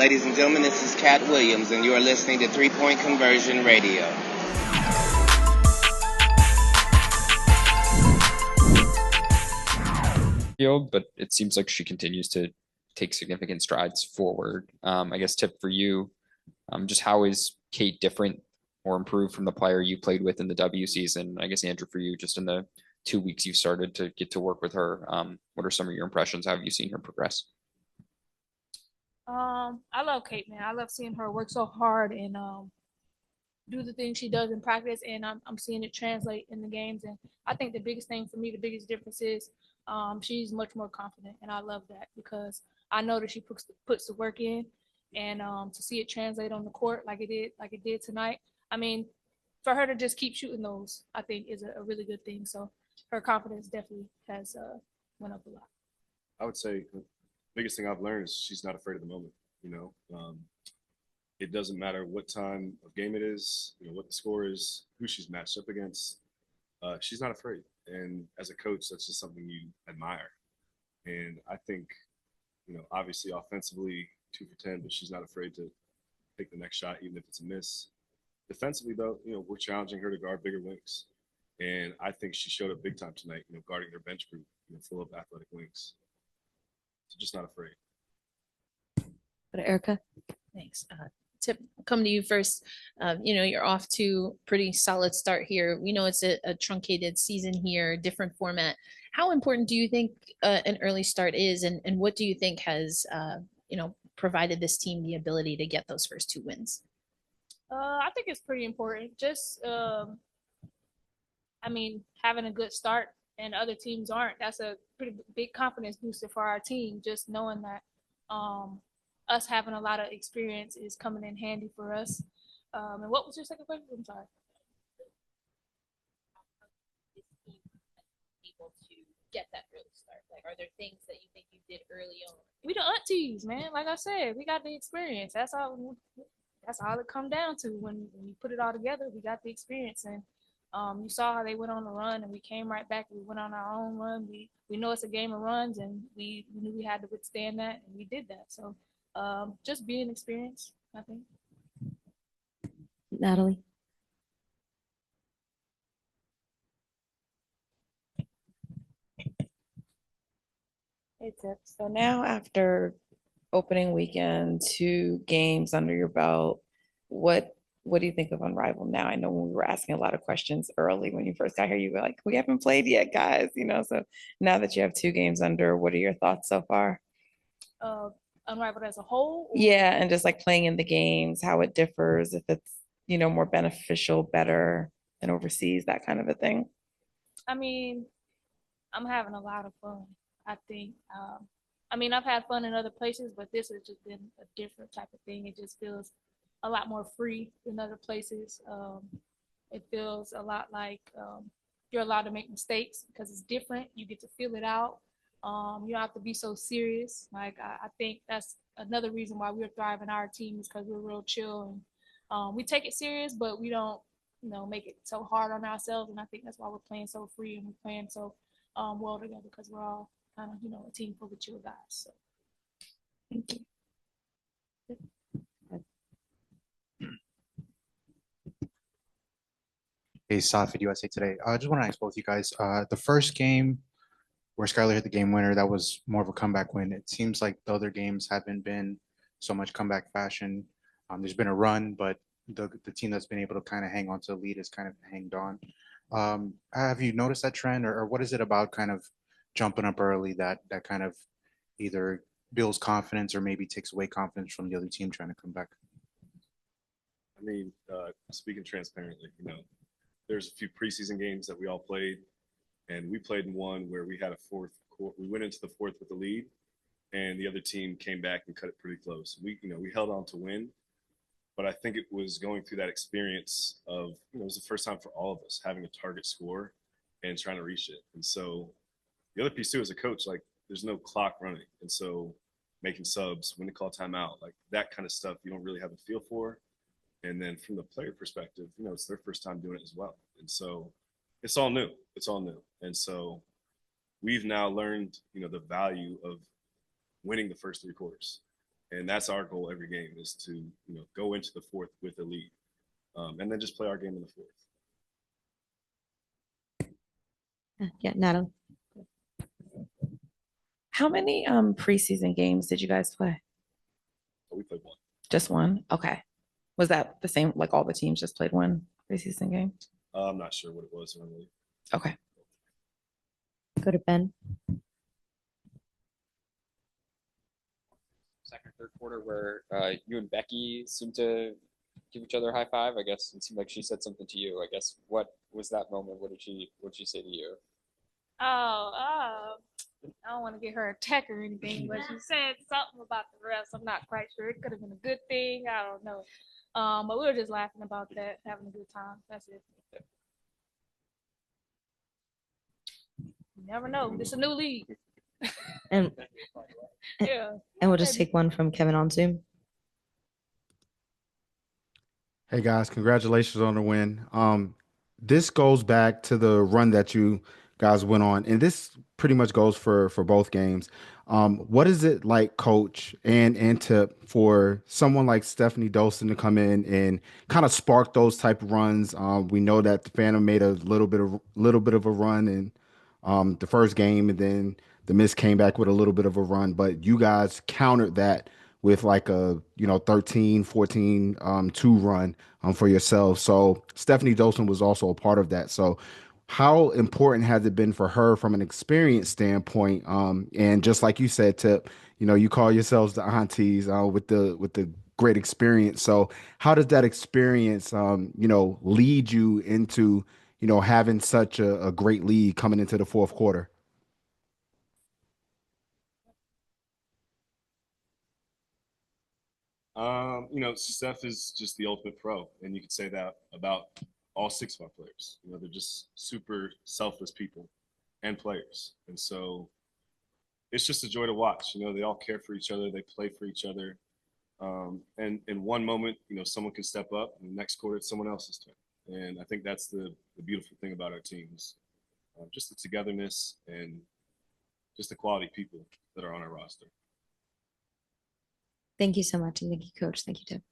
Ladies and gentlemen, this is Cat Williams, and you are listening to 3-Point Conversion Radio. Field, but it seems like she continues to take significant strides forward. I guess tip for you, just how is Kate different or improved from the player you played with in the W season? I guess Andrew, for you, just in the 2 weeks you've started to get to work with her, what are some of your impressions? How have you seen her progress? I love Kate, man. I love seeing her work so hard and do the things she does in practice, and I'm seeing it translate in the games. And I think the biggest thing for me, the biggest difference is she's much more confident, and I love that because I know that she puts the work in, and to see it translate on the court like it did tonight. I mean, for her to just keep shooting those, I think is a really good thing. So her confidence definitely has went up a lot. I would say the biggest thing I've learned is she's not afraid of the moment. It doesn't matter what time of game it is, what the score is, who she's matched up against. She's not afraid. And as a coach, that's just something you admire. And I think, obviously offensively, 2 for 10, but she's not afraid to take the next shot, even if it's a miss. Defensively, though, we're challenging her to guard bigger wings. And I think she showed up big time tonight, guarding their bench group, full of athletic wings. So just not afraid. But Erica? Thanks. Tip, come to you first. You're off to a pretty solid start here. We know it's a truncated season here, different format. How important do you think an early start is, and what do you think has provided this team the ability to get those first 2 wins? I think it's pretty important. Just, having a good start and other teams aren't. That's a pretty big confidence booster for our team. Just knowing that us having a lot of experience is coming in handy for us. And what was your second question? I'm sorry. Able to get that early start? Like, are there things that you think you did early on? We the aunties, man. Like I said, we got the experience. That's all it come down to. When you put it all together, we got the experience. And you saw how they went on the run, and we came right back. We went on our own run. We know it's a game of runs, and we knew we had to withstand that, and we did that. So just being experienced, I think. Natalie? Hey, Tip. So now after opening weekend, 2 games under your belt, what do you think of Unrivaled now? I know when we were asking a lot of questions early when you first got here, you were like, we haven't played yet, guys, so now that you have 2 games under, what are your thoughts so far? Unrivaled as a whole? Yeah, and just like playing in the games, how it differs, if it's, more beneficial, better than overseas, that kind of a thing. I mean, I'm having a lot of fun, I think. I've had fun in other places, but this has just been a different type of thing. It just feels a lot more free than other places. It feels a lot like you're allowed to make mistakes because it's different. You get to feel it out. You don't have to be so serious. Like I think that's another reason why we're thriving. Our team is because we're real chill and we take it serious, but we don't, make it so hard on ourselves. And I think that's why we're playing so free and we're playing so well together because we're all kind of, a team full of chill guys. So. Thank you. Hey, Safid, USA Today. I just want to ask both you guys. The first game where Skylar hit the game winner, that was more of a comeback win. It seems like the other games haven't been so much comeback fashion. There's been a run, but the team that's been able to kind of hang on to the lead has kind of hanged on. Have you noticed that trend, or what is it about kind of jumping up early that kind of either builds confidence or maybe takes away confidence from the other team trying to come back? Speaking transparently, there's a few preseason games that we all played, and we played in one where we had a fourth quarter. We went into the fourth with the lead, and the other team came back and cut it pretty close. We held on to win, but I think it was going through that experience of, it was the first time for all of us having a target score and trying to reach it. And so the other piece too, as a coach, like there's no clock running. And so making subs, when to call timeout, like that kind of stuff, you don't really have a feel for. And then from the player perspective, it's their first time doing it as well. And so it's all new. And so we've now learned, the value of winning the first 3 quarters. And that's our goal every game is to, go into the fourth with a lead, and then just play our game in the fourth. Yeah, Natalie. How many preseason games did you guys play? We played one. Just one? Okay. Was that the same, like all the teams just played one preseason game? I'm not sure what it was normally. Okay. Go to Ben. Second, third quarter where you and Becky seemed to give each other a high five. I guess it seemed like she said something to you. I guess what was that moment? What did she say to you? Oh, I don't want to get her attack or anything, but she said something about the refs. I'm not quite sure. It could have been a good thing. I don't know. But we were just laughing about that, having a good time. That's it. You never know. It's a new league. And Yeah. and we'll just take one from Kevin on Zoom. Hey guys, congratulations on the win. This goes back to the run that you guys went on, and this pretty much goes for both games. What is it like, Coach, and for someone like Stephanie Dolson to come in and kind of spark those type of runs? We know that the Phantom made a little bit of a run in the first game, and then the Miss came back with a little bit of a run, but you guys countered that with like a 13 14 2 run for yourselves. So Stephanie Dolson was also a part of that. So how important has it been for her from an experience standpoint? And just like you said, Tip, you call yourselves the aunties with the great experience. So how does that experience lead you into having such a great lead coming into the fourth quarter? Steph is just the ultimate pro, and you could say that about all 6 of our players. They're just super selfless people and players, and so it's just a joy to watch. They all care for each other, they play for each other, and in one moment, someone can step up, and the next quarter it's someone else's turn. And I think that's the beautiful thing about our teams, just the togetherness and just the quality people that are on our roster. Thank you so much. And thank you, Coach. Thank you, Tip.